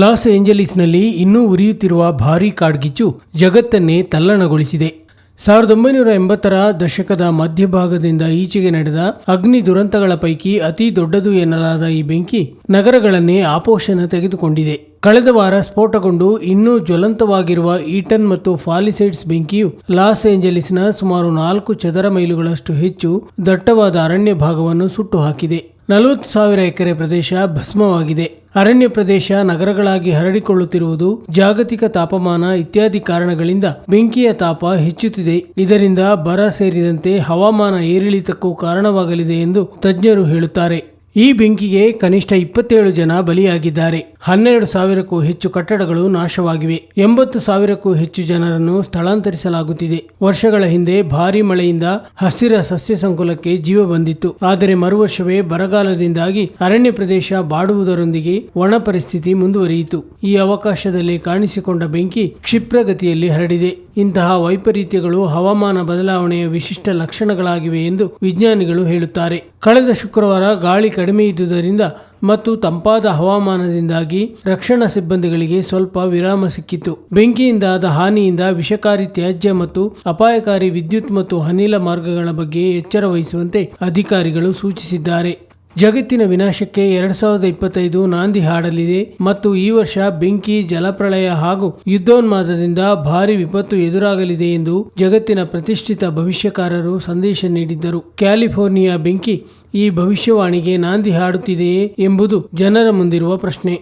Loss ಏಂಜಲೀಸ್ನಲ್ಲಿ ಇನ್ನೂ ಉರಿಯುತ್ತಿರುವ ಭಾರೀ ಕಾಡ್ಗಿಚ್ಚು ಜಗತ್ತನ್ನೇ ತಲ್ಲಣಗೊಳಿಸಿದೆ. 1980ರ ದಶಕದ ಮಧ್ಯಭಾಗದಿಂದ ಈಚೆಗೆ ನಡೆದ ಅಗ್ನಿ ದುರಂತಗಳ ಪೈಕಿ ಅತಿ ದೊಡ್ಡದು ಎನ್ನಲಾದ ಈ ಬೆಂಕಿ ನಗರಗಳನ್ನೇ ಆಪೋಷಣ ತೆಗೆದುಕೊಂಡಿದೆ. ಕಳೆದ ವಾರ ಸ್ಫೋಟಗೊಂಡು ಇನ್ನೂ ಜ್ವಲಂತವಾಗಿರುವ ಈಟನ್ ಮತ್ತು ಪಾಲಿಸೇಡ್ಸ್ ಬೆಂಕಿಯು ಲಾಸ್ ಏಂಜಲೀಸ್ನ ಸುಮಾರು 4 ಚದರ ಮೈಲುಗಳಷ್ಟು ಹೆಚ್ಚು ದಟ್ಟವಾದ ಅರಣ್ಯ ಭಾಗವನ್ನು ಸುಟ್ಟು ಹಾಕಿದೆ. 40,000 ಎಕರೆ ಪ್ರದೇಶ ಭಸ್ಮವಾಗಿದೆ. ಅರಣ್ಯ ಪ್ರದೇಶ ನಗರಗಳಾಗಿ ಹರಡಿಕೊಳ್ಳುತ್ತಿರುವುದು, ಜಾಗತಿಕ ತಾಪಮಾನ ಇತ್ಯಾದಿ ಕಾರಣಗಳಿಂದ ಬೆಂಕಿಯ ತಾಪ ಹೆಚ್ಚುತ್ತಿದೆ. ಇದರಿಂದ ಬರ ಸೇರಿದಂತೆ ಹವಾಮಾನ ಏರಿಳಿತಕ್ಕೂ ಕಾರಣವಾಗಲಿದೆ ಎಂದು ತಜ್ಞರು ಹೇಳುತ್ತಾರೆ. ಈ ಬೆಂಕಿಗೆ ಕನಿಷ್ಠ 27 ಜನ ಬಲಿಯಾಗಿದ್ದಾರೆ. 12,000ಕ್ಕೂ ಹೆಚ್ಚು ಕಟ್ಟಡಗಳು ನಾಶವಾಗಿವೆ. 80,000ಕ್ಕೂ ಹೆಚ್ಚು ಜನರನ್ನು ಸ್ಥಳಾಂತರಿಸಲಾಗುತ್ತಿದೆ. ವರ್ಷಗಳ ಹಿಂದೆ ಭಾರೀ ಮಳೆಯಿಂದ ಹಸಿರ ಸಸ್ಯ ಸಂಕುಲಕ್ಕೆ ಜೀವ ಬಂದಿತ್ತು. ಆದರೆ ಮರುವರ್ಷವೇ ಬರಗಾಲದಿಂದಾಗಿ ಅರಣ್ಯ ಪ್ರದೇಶ ಬಾಡುವುದರೊಂದಿಗೆ ಒಣ ಪರಿಸ್ಥಿತಿ ಮುಂದುವರಿಯಿತು. ಈ ಅವಕಾಶದಲ್ಲಿ ಕಾಣಿಸಿಕೊಂಡ ಬೆಂಕಿ ಕ್ಷಿಪ್ರಗತಿಯಲ್ಲಿ ಹರಡಿದೆ. ಇಂತಹ ವೈಪರೀತ್ಯಗಳು ಹವಾಮಾನ ಬದಲಾವಣೆಯ ವಿಶಿಷ್ಟ ಲಕ್ಷಣಗಳಾಗಿವೆ ಎಂದು ವಿಜ್ಞಾನಿಗಳು ಹೇಳುತ್ತಾರೆ. ಕಳೆದ ಶುಕ್ರವಾರ ಗಾಳಿ ಕಡಿಮೆ ಇದ್ದುದರಿಂದ ಮತ್ತು ತಂಪಾದ ಹವಾಮಾನದಿಂದಾಗಿ ರಕ್ಷಣಾ ಸಿಬ್ಬಂದಿಗಳಿಗೆ ಸ್ವಲ್ಪ ವಿರಾಮ ಸಿಕ್ಕಿತ್ತು. ಬೆಂಕಿಯಿಂದಾದ ಹಾನಿಯಿಂದ ವಿಷಕಾರಿ ತ್ಯಾಜ್ಯ ಮತ್ತು ಅಪಾಯಕಾರಿ ವಿದ್ಯುತ್ ಮತ್ತು ಅನಿಲ ಮಾರ್ಗಗಳ ಬಗ್ಗೆ ಎಚ್ಚರ ವಹಿಸುವಂತೆ ಅಧಿಕಾರಿಗಳು ಸೂಚಿಸಿದ್ದಾರೆ. ಜಗತ್ತಿನ ವಿನಾಶಕ್ಕೆ 2025 ನಾಂದಿ ಹಾಡಲಿದೆ ಮತ್ತು ಈ ವರ್ಷ ಬೆಂಕಿ, ಜಲಪ್ರಳಯ ಹಾಗೂ ಯುದ್ಧೋನ್ಮಾದದಿಂದ ಭಾರಿ ವಿಪತ್ತು ಎದುರಾಗಲಿದೆ ಎಂದು ಜಗತ್ತಿನ ಪ್ರತಿಷ್ಠಿತ ಭವಿಷ್ಯಕಾರರು ಸಂದೇಶ ನೀಡಿದ್ದರು. ಕ್ಯಾಲಿಫೋರ್ನಿಯಾ ಬೆಂಕಿ ಈ ಭವಿಷ್ಯವಾಣಿಗೆ ನಾಂದಿ ಹಾಡುತ್ತಿದೆಯೇ ಎಂಬುದು ಜನರ ಮುಂದಿರುವ ಪ್ರಶ್ನೆ.